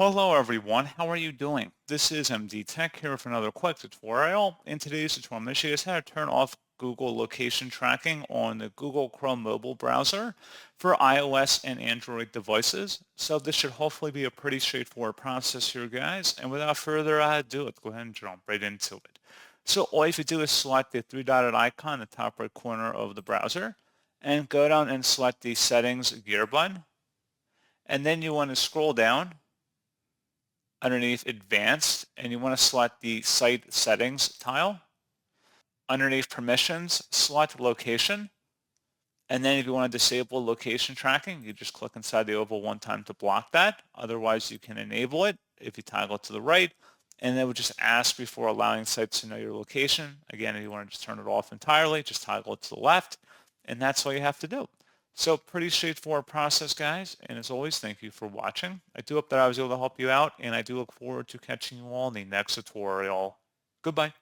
Hello everyone, how are you doing? This is MD Tech here with another quick tutorial. In today's tutorial, I'm going to show you guys how to turn off Google location tracking on the Google Chrome mobile browser for iOS and Android devices. So this should hopefully be a pretty straightforward process here, guys. And without further ado, let's go ahead and jump right into it. So all you have to do is select the three-dotted icon in the top right corner of the browser and go down and select the settings gear button. And then you want to scroll down underneath advanced, and you want to select the site settings tile. Underneath permissions, select location. And then if you want to disable location tracking, you just click inside the oval one time to block that. Otherwise, you can enable it if you toggle it to the right. And it would just ask before allowing sites to know your location. Again, if you want to just turn it off entirely, just toggle it to the left. And that's all you have to do. So pretty straightforward process, guys. And as always, thank you for watching. I do hope that I was able to help you out, and I do look forward to catching you all in the next tutorial. Goodbye.